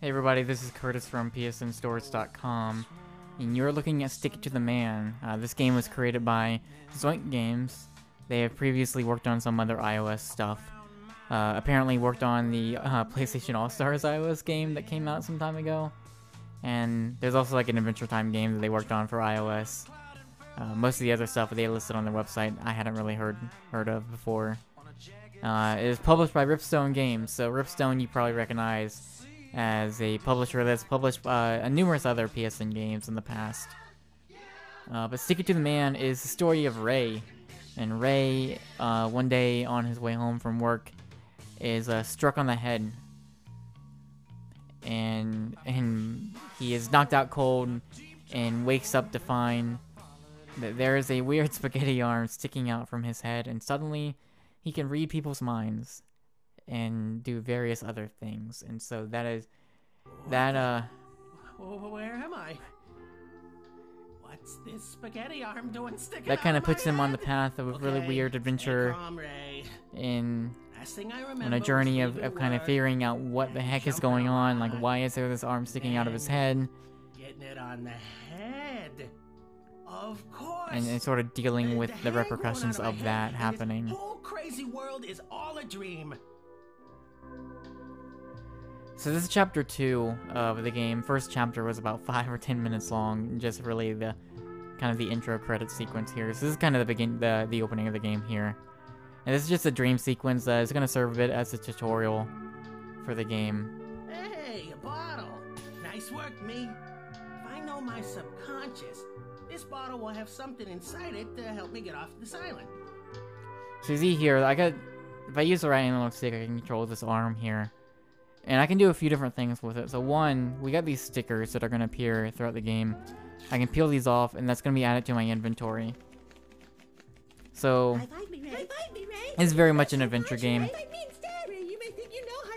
Hey everybody, this is Curtis from PSNStores.com, and you're looking at Stick It to the Man. This game was created by Zoink Games. They have previously worked on some other iOS stuff. Apparently worked on the PlayStation All-Stars iOS game that came out some time ago. And there's also like an Adventure Time game that they worked on for iOS. Most of the other stuff that they listed on their website I hadn't really heard of before. It is published by Ripstone Games, so Ripstone you probably recognize as a publisher that's published numerous other PSN games in the past. But Stick It to the Man is the story of Ray. And Ray, one day on his way home from work, is struck on the head. And he is knocked out cold and wakes up to find that there is a weird spaghetti arm sticking out from his head, and suddenly he can read people's minds and do various other things. And so where am I? What's this spaghetti arm doing sticking that kind of out puts my him on the head? path of a really weird adventure in on a journey of kind of figuring out what the heck is going on, like why is there this arm sticking out of his head, Getting it on the head. Of course. and sort of dealing with the repercussions of that happening. This whole crazy world is all a dream. So this is chapter 2 of the game. First chapter was about 5 or 10 minutes long, just really the kind of the intro credit sequence here. So this is kind of the opening of the game here. And this is just a dream sequence that is going to serve a bit as a tutorial for the game. Hey, a bottle. Nice work, me. If I know my subconscious, this bottle will have something inside it to help me get off this island. So you see here, if I use the right analog stick, I can control this arm here. And I can do a few different things with it. So one, we got these stickers that are going to appear throughout the game. I can peel these off, and that's going to be added to my inventory. So it's very much an adventure game.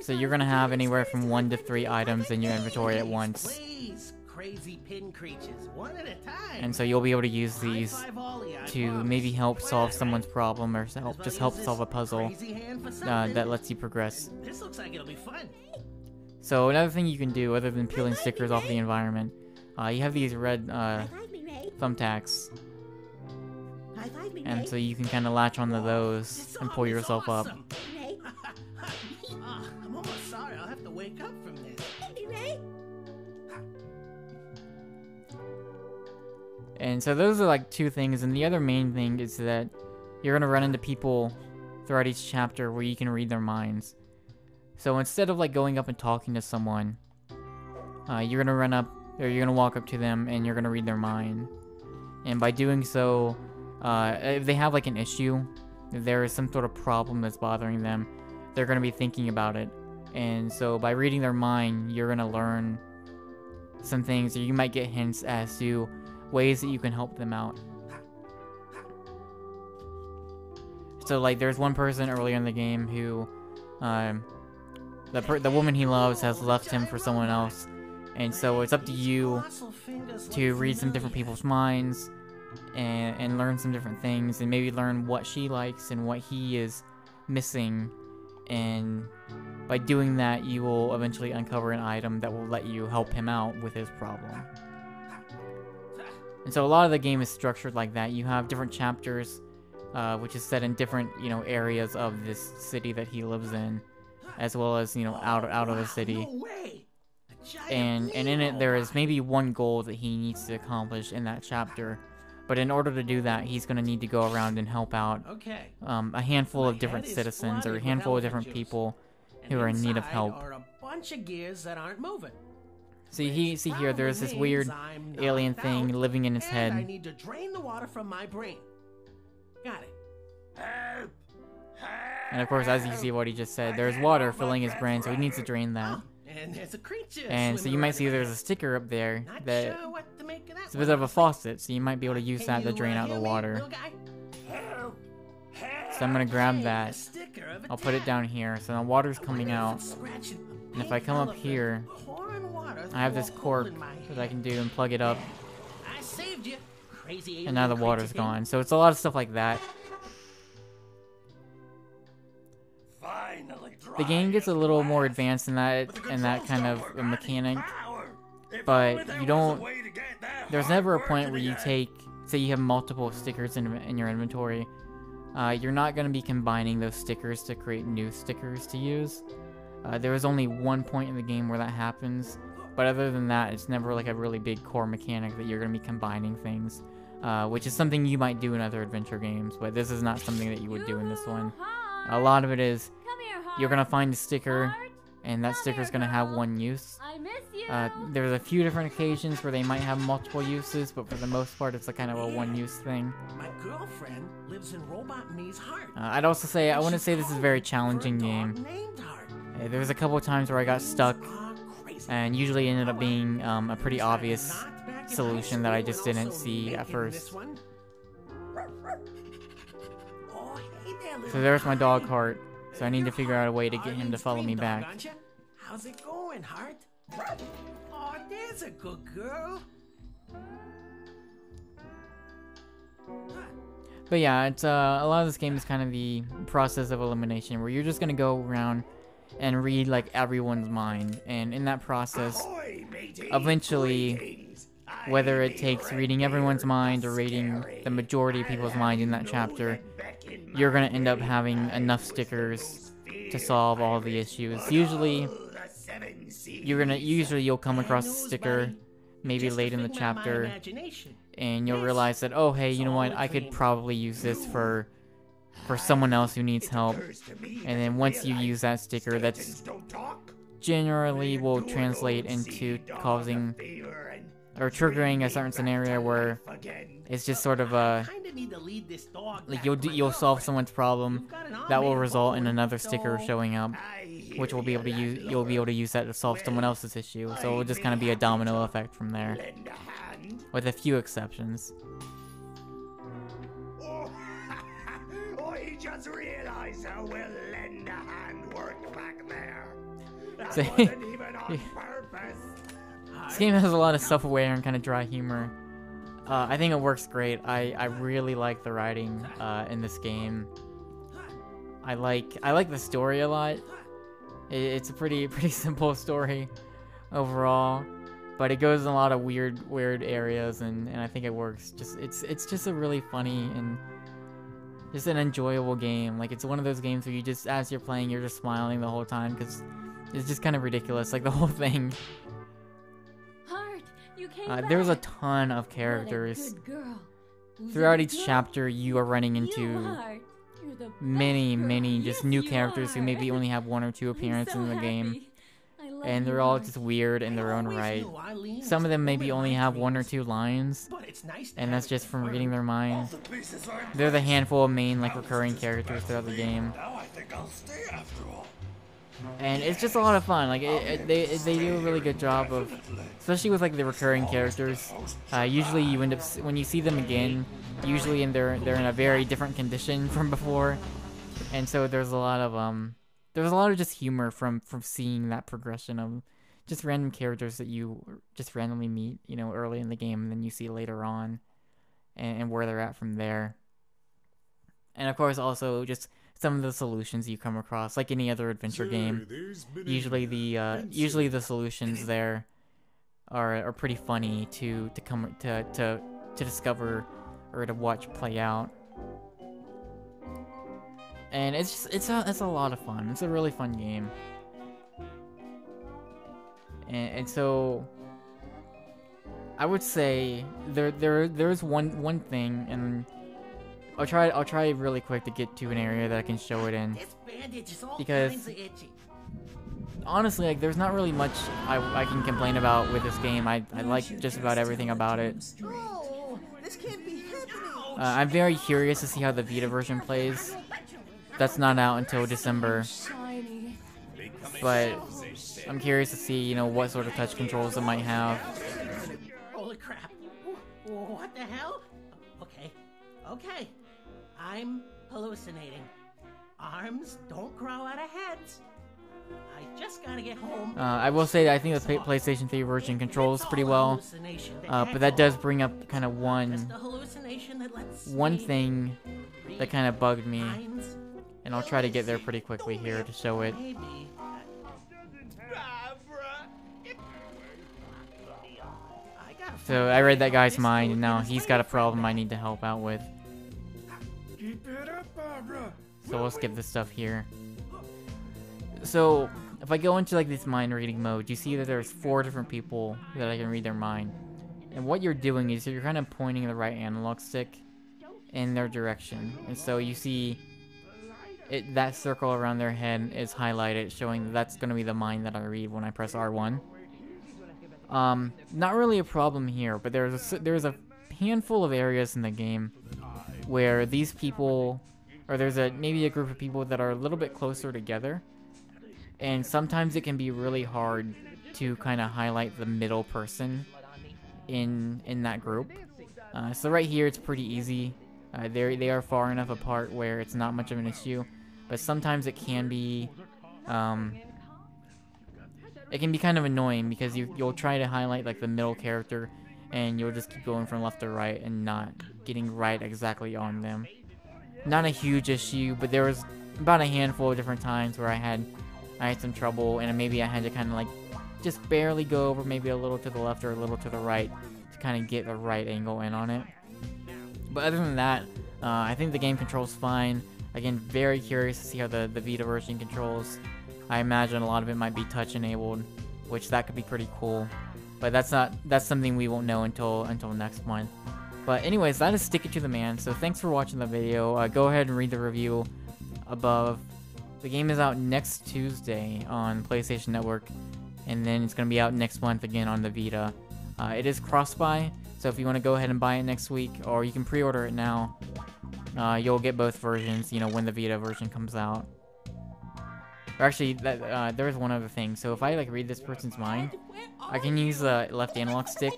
So you're going to have anywhere from 1 to 3 items in your inventory at once. Please, crazy pin creatures, one at a time. And so you'll be able to use these to maybe help solve someone's problem, or just help solve a puzzle that lets you progress. This looks like it'll be fun. So another thing you can do, other than peeling stickers off the environment, you have these red thumbtacks. And so you can kind of latch onto those and pull yourself up. I'm almost sorry I'll have to wake up from this. And so those are like 2 things, and the other main thing is that you're going to run into people throughout each chapter where you can read their minds. So instead of like going up and talking to someone, you're going to you're going to walk up to them and you're going to read their mind. And by doing so, if they have like an issue, if there is some sort of problem that's bothering them, they're going to be thinking about it. And so by reading their mind, you're going to learn some things, or you might get hints as to ways that you can help them out. So like there's one person earlier in the game who the woman he loves has left him for someone else, and so it's up to you to read some different people's minds and learn some different things, and maybe learn what she likes and what he is missing, and by doing that you will eventually uncover an item that will let you help him out with his problem. And so a lot of the game is structured like that. You have different chapters, which is set in different, areas of this city that he lives in, as well as, out of the city. And in it, there is maybe one goal that he needs to accomplish in that chapter. But in order to do that, he's going to need to go around and help out a handful of different citizens, or a handful of different people who are in need of help. A bunch of gears that aren't moving. See here, there's this weird alien thing living in his head. I need to drain the water from my brain. Got it. And of course, as you see what he just said, there's water filling his brain, so he needs to drain that. And there's a creature. And so you might see there's a sticker up there that Sure what to make of that it's a bit of a faucet, so you might be able to use that to drain out the water. So I'm gonna grab that. I'll put it down here, so now water's coming out. And if I come up here, I have this cork that I can do and plug it up. I saved you. Crazy And now the water's gone. So it's a lot of stuff like that. Finally The game gets a little more advanced in that kind of a mechanic, but you don't. There's never a point where you take, say you have multiple stickers in your inventory. You're not going to be combining those stickers to create new stickers to use. There is only one point in the game where that happens, but other than that, it's never like a really big core mechanic that you're going to be combining things, which is something you might do in other adventure games, but this is not something that you would do in this one. A lot of it is you're going to find a sticker, and that sticker is going to have one use. There's a few different occasions where they might have multiple uses, but for the most part, it's a kind of a one-use thing. My girlfriend lives in Robot Me's heart. I'd also say, I wouldn't say this is a very challenging game. There's a couple of times where I got stuck, and usually ended up being a pretty obvious solution that I just didn't see at first. So there's my dog Heart, so I need to figure out a way to get him to follow me back. How's it going, Heart? Oh, there's a good girl. But yeah, it's a lot of this game is kind of the process of elimination, where you're just gonna go around and read like everyone's mind, and in that process, eventually, whether it takes reading everyone's mind or reading the majority of people's mind in that chapter, you're gonna end up having enough stickers to solve all the issues. Usually you'll come across a sticker maybe late in the chapter, and you'll realize that, oh hey, you know what, I could probably use this for someone else who needs help. And then once you use that sticker, that's generally will translate into causing or triggering a certain scenario where it's just sort of a like you'll solve someone's problem that will result in another sticker showing up, which will be able to you'll be able to use that to solve someone else's issue. So it will just kind of be a domino effect from there, with a few exceptions. I just realized how well lend a hand worked back there. So, this game has a lot of self-aware and kind of dry humor. I think it works great. I really like the writing in this game. I like the story a lot. It's a pretty simple story overall, but it goes in a lot of weird areas, and I think it works. It's just a really funny and just an enjoyable game. Like, it's one of those games where you just, as you're playing, you're just smiling the whole time because it's just kind of ridiculous, like the whole thing. Heart, you came there's a back. ton of characters. What a good girl. Who's Throughout a each girl? chapter, you are running You, into Heart. You're the best many girl. just Yes, new you characters who are. maybe only have one or two I'm appearances so in the game, happy. I love and you, they're all Heart. just weird in their own Always right. knew Eileen Some of them was maybe in only my have one or dreams. two lines, But it's nice to and have that's just from reading their All mind. the pieces are They're the handful of main like recurring characters throughout the game, Now I think I'll stay after all. and it's just a lot of fun. Like they do a really good job of, especially with like the recurring characters. Usually you end up when you see them again, usually they're in a very different condition from before, and so there's a lot of just humor from seeing that progression of just random characters that you just randomly meet, you know, early in the game, and then you see later on, and where they're at from there. And of course, also just some of the solutions you come across, like any other adventure game. Usually the solutions there are pretty funny to discover or to watch play out. And it's a lot of fun. It's a really fun game. And so I would say there's one thing, and I'll try really quick to get to an area that I can show it in. This bandage is all Because- kinds of itchy. Honestly, like, there's not really much I can complain about with this game. I like just about everything about it. Oh, this can't be happening. I'm very curious to see how the Vita version plays. That's not out until December, Shiny. but I'm curious to see, you know, what sort of touch controls it might have. Holy crap. What the hell? Okay. I'm hallucinating. Arms don't grow out of heads. I just gotta get home. I will say that I think the PlayStation 3 version controls pretty well, but that does bring up kind of one thing that kind of bugged me, and I'll try to get there pretty quickly here to show it. Maybe. I gotta So find I read out that how guy's this mind, dude and now is he's waiting got a for problem me. I need to help out with. Keep it up, Barbara. So we'll skip this stuff here. So if I go into like this mind reading mode, you see that there's 4 different people that I can read their mind. And what you're doing is you're kind of pointing the right analog stick in their direction. And so you see that circle around their head is highlighted, showing that that's going to be the mind that I read when I press R1. Not really a problem here, but there's a handful of areas in the game where these people, or there's maybe a group of people that are a little bit closer together, and sometimes it can be really hard to kind of highlight the middle person in that group. So right here it's pretty easy. They are far enough apart where it's not much of an issue, but sometimes it can be kind of annoying because you'll try to highlight like the middle character, and you'll just keep going from left to right and not getting right exactly on them. Not a huge issue, but there was about a handful of different times where I had some trouble, and maybe I had to kind of like just barely go over, maybe a little to the left or a little to the right to kind of get the right angle in on it. But other than that, I think the game controls fine. Again, very curious to see how the Vita version controls. I imagine a lot of it might be touch enabled, which that could be pretty cool. But that's something we won't know until next month. But anyways, that is Stick It to the Man. So thanks for watching the video. Go ahead and read the review above. The game is out next Tuesday on PlayStation Network, and then it's going to be out next month again on the Vita. It is cross-buy, so if you want to go ahead and buy it next week, or you can pre-order it now, you'll get both versions, when the Vita version comes out. Or actually, there's one other thing. So if I like read this person's mind, I can use the left analog stick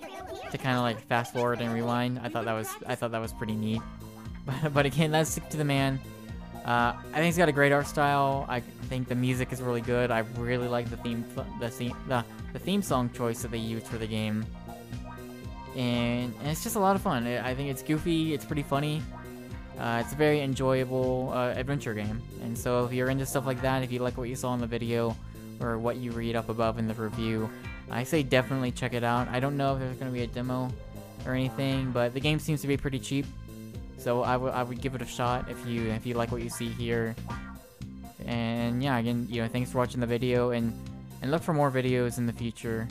to kind of like fast forward and rewind. I thought that was pretty neat. But again, that's Stick to the Man. I think he's got a great art style. I think the music is really good. I really like the theme song choice that they used for the game, and it's just a lot of fun. I think it's goofy. It's pretty funny. It's a very enjoyable adventure game, and so if you're into stuff like that, if you like what you saw in the video or what you read up above in the review, I say definitely check it out. I don't know if there's going to be a demo or anything, but the game seems to be pretty cheap, so I would give it a shot if you like what you see here. And yeah, again, thanks for watching the video, and look for more videos in the future.